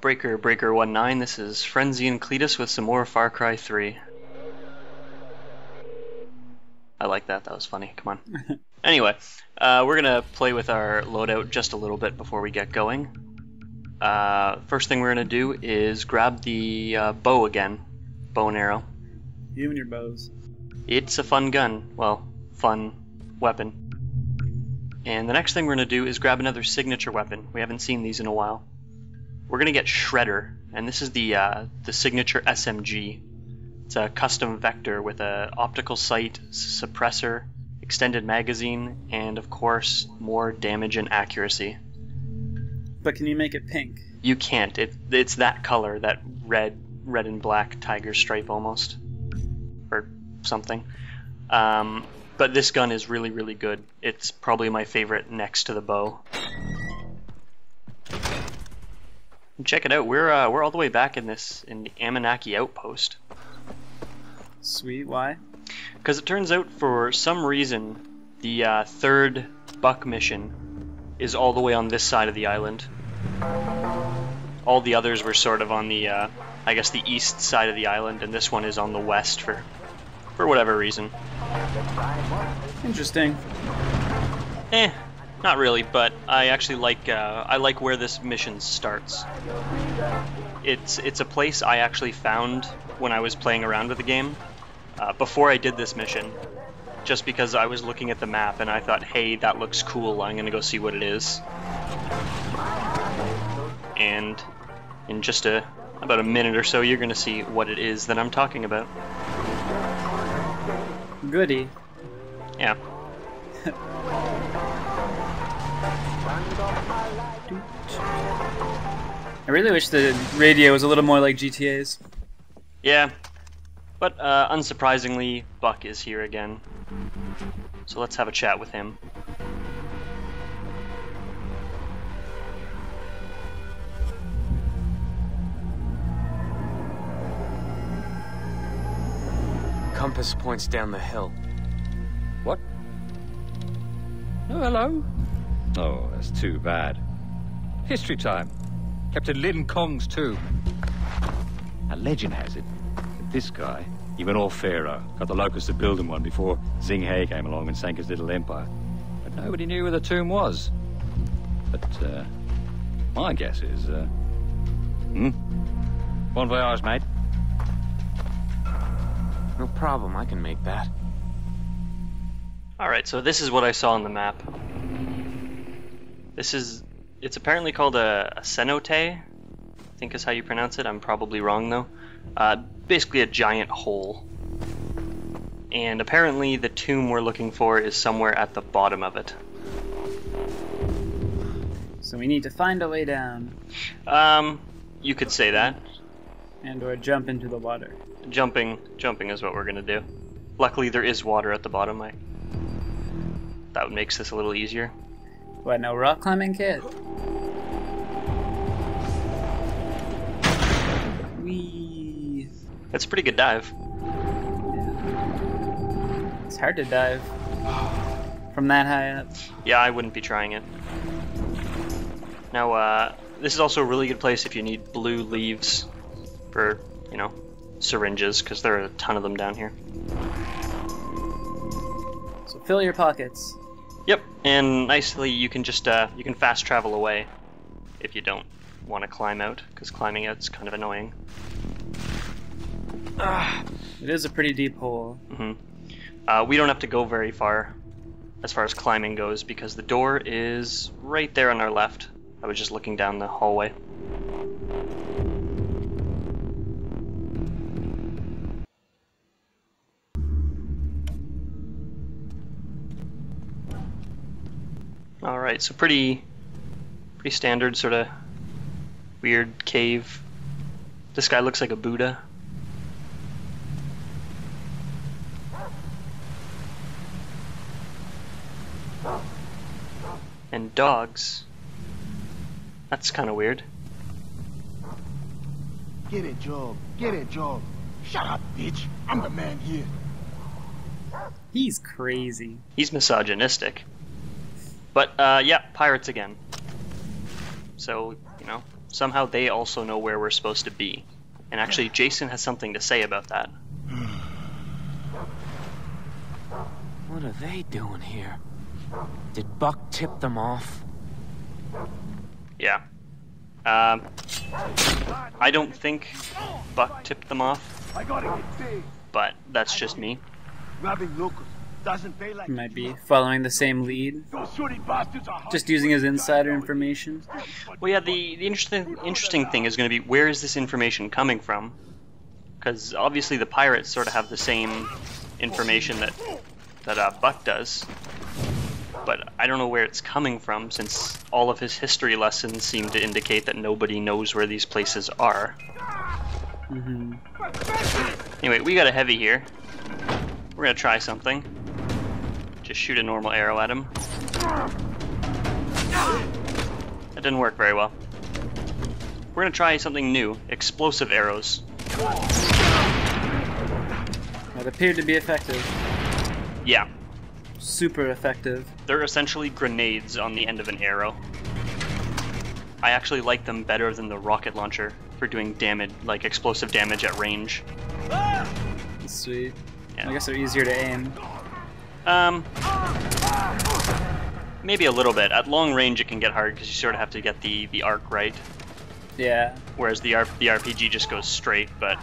Breaker19, this is Frenzy and Cletus with some more Far Cry 3. I like that, that was funny, come on. Anyway, we're gonna play with our loadout just a little bit before we get going. First thing we're gonna do is grab the bow again, bow and arrow. You and your bows. It's a fun gun, well, fun weapon. And the next thing we're gonna do is grab another signature weapon. We haven't seen these in a while. We're gonna get Shredder, and this is the signature SMG. It's a custom vector with a optical sight, suppressor, extended magazine, and of course more damage and accuracy. But can you make it pink? You can't. It's that color, that red and black tiger stripe almost, or something. But this gun is really, really good. It's probably my favorite next to the bow. Check it out. We're all the way back in the Amanaki outpost. Sweet. Why? Because it turns out, for some reason, the third buck mission is all the way on this side of the island. All the others were sort of on the, I guess, the east side of the island, and this one is on the west for whatever reason. Interesting. Not really, but I actually like where this mission starts. It's a place I actually found when I was playing around with the game before I did this mission, just because I was looking at the map and I thought, hey, that looks cool, I'm gonna go see what it is. And in just about a minute or so, you're gonna see what it is that I'm talking about. Goody. Yeah. I really wish the radio was a little more like GTA's. Yeah, but unsurprisingly, Buck is here again. So let's have a chat with him. Compass points down the hill. What? Oh, hello. Oh, that's too bad. History time. Captain Lin Cong's tomb. A legend has it that this guy, he went all pharaoh, got the locusts to build him one before Xing He came along and sank his little empire. But nobody knew where the tomb was. But, my guess is, Bon voyage, mate. No problem, I can make that. Alright, so this is what I saw on the map. It's apparently called a cenote, I think is how you pronounce it. I'm probably wrong though. Basically a giant hole. And apparently the tomb we're looking for is somewhere at the bottom of it. So we need to find a way down. You could say that. And or jump into the water. Jumping is what we're gonna do. Luckily there is water at the bottom. That makes this a little easier. What, no rock climbing kit? Whee! That's a pretty good dive. Yeah. It's hard to dive from that high up. Yeah, I wouldn't be trying it. Now, this is also a really good place if you need blue leaves for, you know, syringes, because there are a ton of them down here. So fill your pockets. Yep, and nicely you can just you can fast travel away if you don't want to climb out, because climbing out's kind of annoying. It is a pretty deep hole. We don't have to go very far as climbing goes, because the door is right there on our left. I was just looking down the hallway. Alright, so pretty standard sort of weird cave. This guy looks like a Buddha. And dogs. That's kind of weird. Get it, Job. Get it, Job. Shut up, bitch. I'm the man here. He's crazy. He's misogynistic. But, yeah, pirates again. So, you know, somehow they also know where we're supposed to be. And actually, Jason has something to say about that. What are they doing here? Did Buck tip them off? Yeah. I don't think Buck tipped them off, I gotta get paid. but that's just me. Robbing locals doesn't pay like He might be following the same lead, those shorty bastards are just using his insider information. Well, yeah, the interesting thing is going to be, where is this information coming from? Because obviously the pirates sort of have the same information that Buck does, but I don't know where it's coming from, since all of his history lessons seem to indicate that nobody knows where these places are. Mm-hmm. Anyway, we got a heavy here. We're gonna try something. Just shoot a normal arrow at him. That didn't work very well. We're gonna try something new. Explosive arrows. That appeared to be effective. Yeah. Super effective. They're essentially grenades on the end of an arrow. I actually like them better than the rocket launcher for doing damage, like explosive damage at range. Sweet. Yeah. I guess they're easier to aim. Maybe a little bit. At long range it can get hard because you sort of have to get the arc right. Yeah. Whereas the RPG just goes straight, but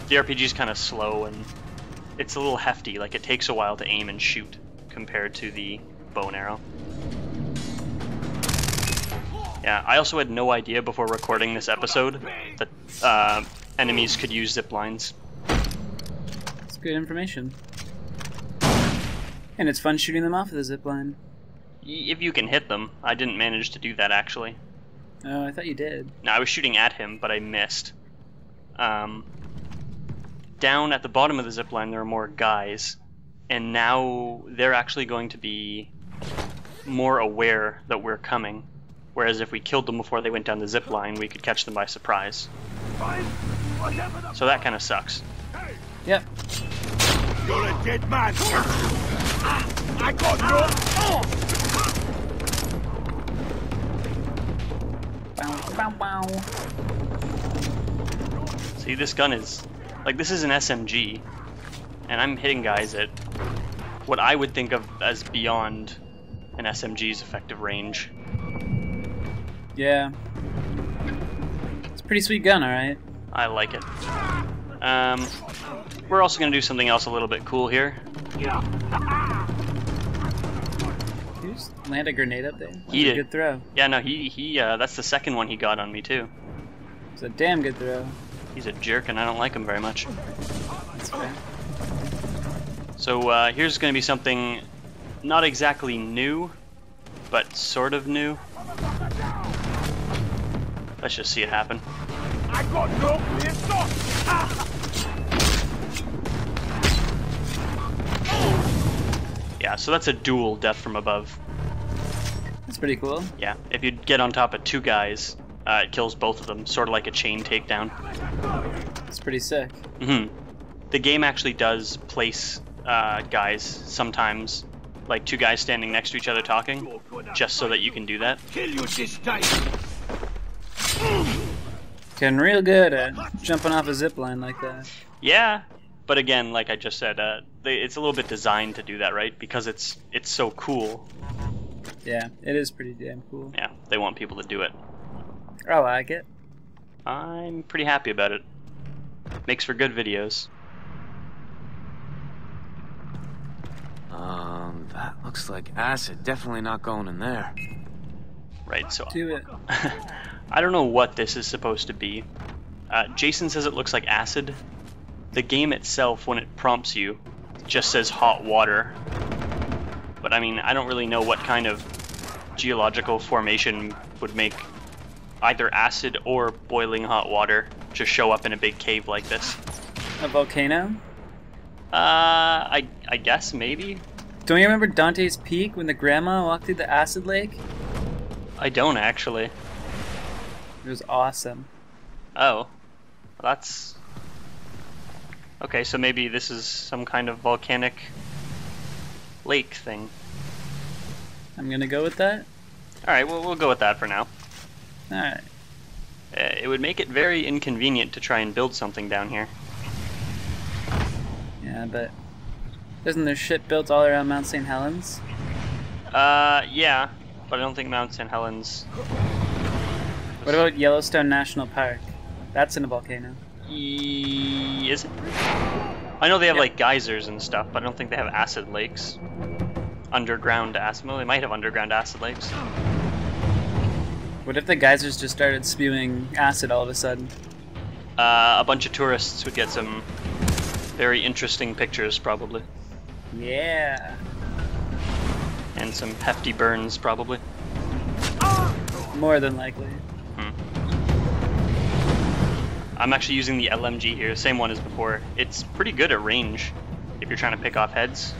the RPG is kind of slow and it's a little hefty. Like, it takes a while to aim and shoot compared to the bow and arrow. Yeah, I also had no idea before recording this episode that enemies could use zip lines. It's good information. And it's fun shooting them off of the zipline. If you can hit them. I didn't manage to do that, actually. Oh, I thought you did. No, I was shooting at him, but I missed. Down at the bottom of the zipline there are more guys, and now they're actually going to be more aware that we're coming. Whereas if we killed them before they went down the zipline, we could catch them by surprise. So that kind of sucks. Yep. You're a dead man. I got no. Bow, bow, bow. See, this gun is... like, this is an SMG, and I'm hitting guys at what I would think of as beyond an SMG's effective range. Yeah. It's a pretty sweet gun, alright? I like it. We're also going to do something else a little bit cool here. Did you just land a grenade up there? He did. Good throw. Yeah, no, he that's the second one he got on me, too. It's a damn good throw. He's a jerk, and I don't like him very much. That's fair. So here's going to be something not exactly new, but sort of new. Let's just see it happen. I got no pistol. Yeah, so that's a dual death from above. That's pretty cool. Yeah, if you get on top of two guys, it kills both of them, sort of like a chain takedown. It's pretty sick. The game actually does place guys sometimes, like two guys standing next to each other talking, just so that you can do that. Kill you this time. Getting real good at jumping off a zipline like that. Yeah, but again, like I just said, it's a little bit designed to do that, right? Because it's so cool. Yeah, it is pretty damn cool. Yeah, they want people to do it. I like it. I'm pretty happy about it. Makes for good videos. That looks like acid. Definitely not going in there. Right, so Do it. I don't know what this is supposed to be. Jason says it looks like acid. The game itself, when it prompts you, just says hot water. But I mean, I don't really know what kind of geological formation would make either acid or boiling hot water just show up in a big cave like this. A volcano? I guess, maybe? Don't you remember Dante's Peak when the grandma walked through the acid lake? I don't, actually. It was awesome. Oh. Well, that's... okay, so maybe this is some kind of volcanic lake thing. I'm gonna go with that. Alright, well, we'll go with that for now. Alright. It would make it very inconvenient to try and build something down here. Yeah, but isn't there shit built all around Mount St. Helens? Yeah, but I don't think Mount St. Helens... What about Yellowstone National Park? That's in a volcano. Is it? I know they have like geysers and stuff, but I don't think they have acid lakes. Underground acid... Well, they might have underground acid lakes. What if the geysers just started spewing acid all of a sudden? A bunch of tourists would get some very interesting pictures, probably. Yeah. And some hefty burns, probably. More than likely. I'm actually using the LMG here, same one as before. It's pretty good at range if you're trying to pick off heads.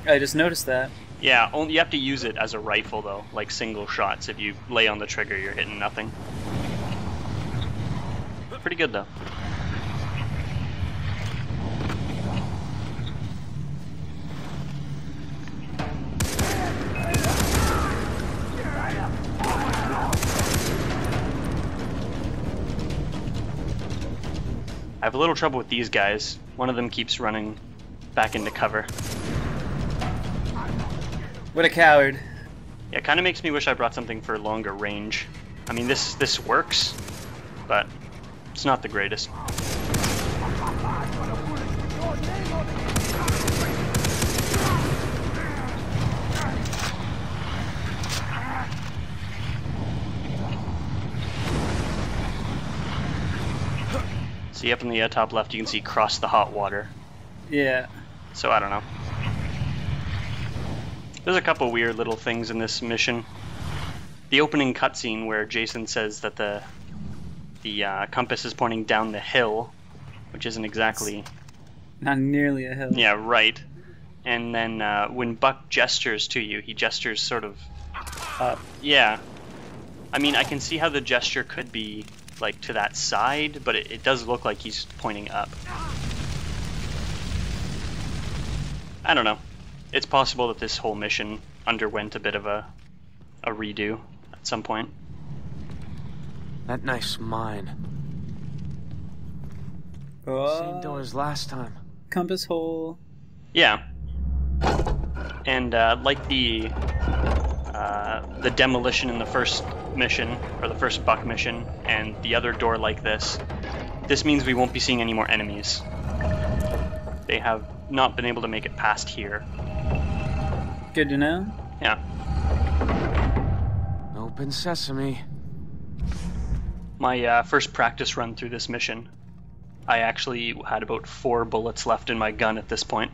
I just noticed that. Yeah, only you have to use it as a rifle though, like single shots. If you lay on the trigger, you're hitting nothing. Pretty good though. I have a little trouble with these guys. One of them keeps running back into cover. What a coward. Yeah, it kind of makes me wish I brought something for longer range. I mean, this works, but it's not the greatest. See, up in the top left, you can see cross the hot water. Yeah. So I don't know. There's a couple weird little things in this mission. The opening cutscene where Jason says that the compass is pointing down the hill, which isn't exactly... Not nearly a hill. Yeah, right. And then when Buck gestures to you, he gestures sort of... Up. Yeah. I mean, I can see how the gesture could be like to that side, but it does look like he's pointing up. I don't know. It's possible that this whole mission underwent a bit of a redo at some point. That knife's mine. Same door as last time. Compass hole. Yeah. And like the demolition in the first mission, or the first Buck mission, and the other door like this means we won't be seeing any more enemies. They have not been able to make it past here. Good to know. Yeah. Open sesame. My first practice run through this mission, I actually had about 4 bullets left in my gun at this point,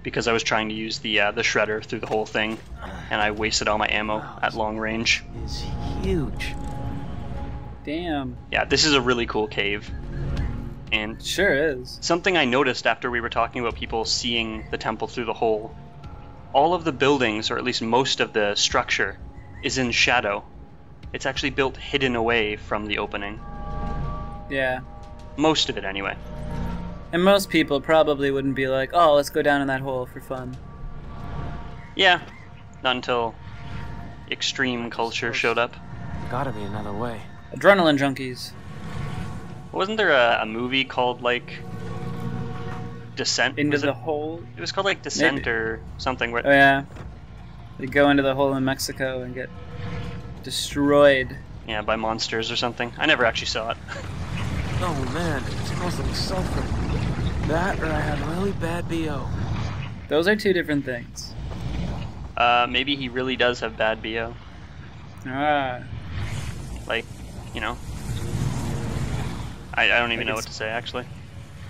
because I was trying to use the shredder through the whole thing, and I wasted all my ammo at long range. It's huge. Damn. Yeah, this is a really cool cave. And Sure is. something I noticed after we were talking about people seeing the temple through the hole, all of the buildings, or at least most of the structure, is in shadow. It's actually built hidden away from the opening. Yeah. Most of it, anyway. And most people probably wouldn't be like, oh, let's go down in that hole for fun. Yeah, not until extreme culture showed up. Gotta be another way. Adrenaline junkies. Wasn't there a movie called, like, Descent? Into Was the it? hole. It was called, like, Descent Maybe. or something. Where Oh yeah. They go into the hole in Mexico and get destroyed. Yeah, by monsters or something. I never actually saw it. Oh man, it smells like sulfur. That or I had really bad BO. Those are two different things. Maybe he really does have bad BO. Ah. Like, you know. I don't even Like know what to say, actually.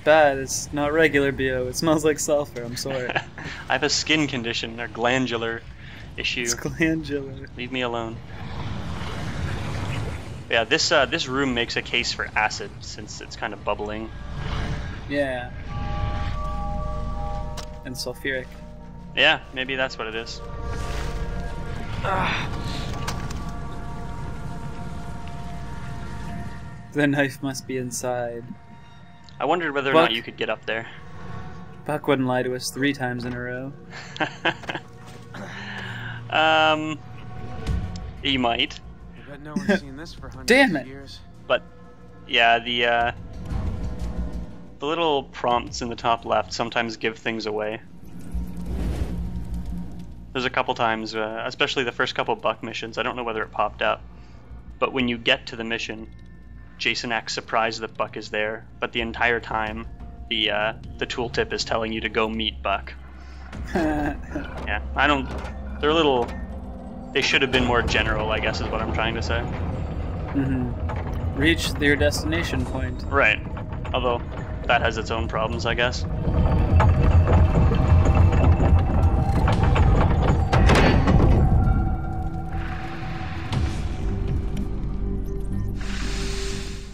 Bad. It's not regular BO. It smells like sulfur. I'm sorry. I have a skin condition, or glandular issue. It's glandular. Leave me alone. Yeah, this room makes a case for acid, since it's kind of bubbling. Yeah. And sulfuric. Yeah, maybe that's what it is. The knife must be inside. I wondered whether or Buck. not you could get up there. Buck wouldn't lie to us 3 times in a row. He might. Bet no one's seen this for hundreds Damn of it. years. But yeah, the little prompts in the top left sometimes give things away. There's a couple times, especially the first couple Buck missions, I don't know whether it popped up, but when you get to the mission, Jason acts surprised that Buck is there, but the entire time the tooltip is telling you to go meet Buck. Yeah, they're a little, they should have been more general, I guess is what I'm trying to say. Mm-hmm. Reach your destination point. Right, although that has its own problems, I guess.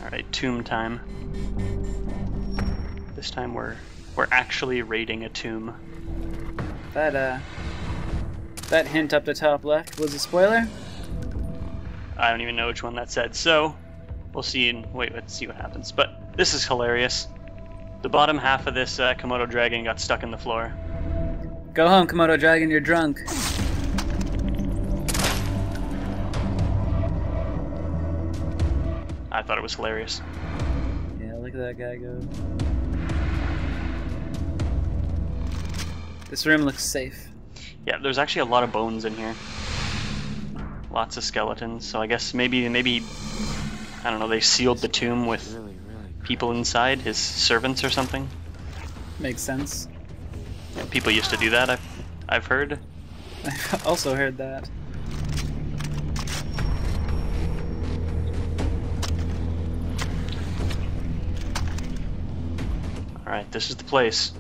Alright, tomb time. This time we're actually raiding a tomb. That hint up the top left was a spoiler? I don't even know which one that said, so we'll see let's see what happens. But this is hilarious. The bottom half of this Komodo dragon got stuck in the floor. Go home, Komodo dragon, you're drunk. I thought it was hilarious. Yeah, look at that guy go. This room looks safe. Yeah, there's actually a lot of bones in here. Lots of skeletons, so I guess maybe I don't know, they sealed the tomb with people inside, his servants or something. Makes sense. Yeah, people used to do that, I've heard. I've also heard that. Alright, this is the place.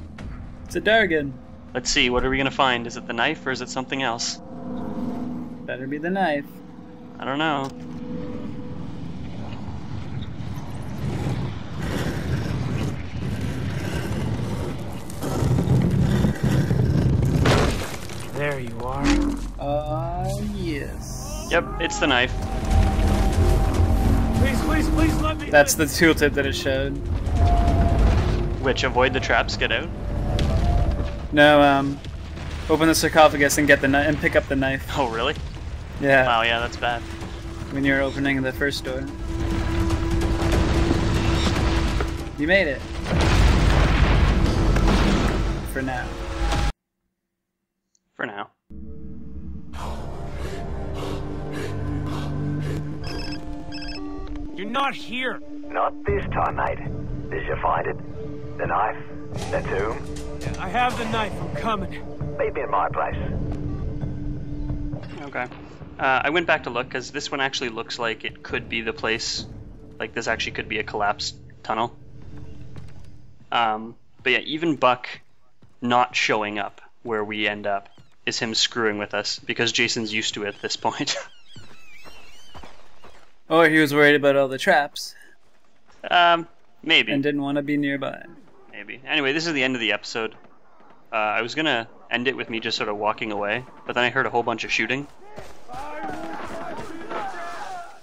It's a Dargan. Let's see, what are we gonna find? Is it the knife or is it something else? Better be the knife. I don't know. There you are. Yes. Yep, it's the knife. Please let me. That's the tooltip that it showed. Which, avoid the traps, get out? No, open the sarcophagus and get the and pick up the knife. Oh, really? Yeah. Wow, yeah, that's bad. When you're opening the first door. You made it. For now. For now. You're not here. Not this time, mate. Did you find it? The knife? The tomb? I have the knife. I'm coming. Meet me in my place. Okay. I went back to look, because this one actually looks like it could be the place. Like, this actually could be a collapsed tunnel. But yeah, even Buck not showing up where we end up is him screwing with us, because Jason's used to it at this point. Or he was worried about all the traps. Maybe. And didn't want to be nearby. Maybe. Anyway, this is the end of the episode. I was gonna end it with me just sort of walking away, but then I heard a whole bunch of shooting.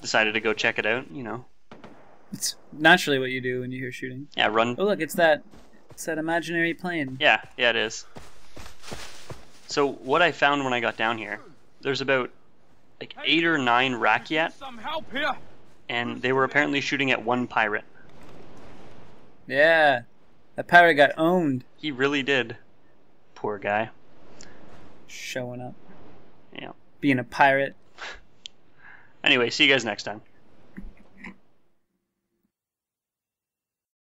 Decided to go check it out, you know. It's naturally what you do when you hear shooting. Yeah, run. Oh look, it's that imaginary plane. Yeah, it is. So what I found when I got down here, there's about like 8 or 9 Rakyat, Some help here. and they were apparently shooting at one pirate. Yeah. That pirate got owned. He really did. Poor guy. Showing up. Yeah. Being a pirate. Anyway, see you guys next time.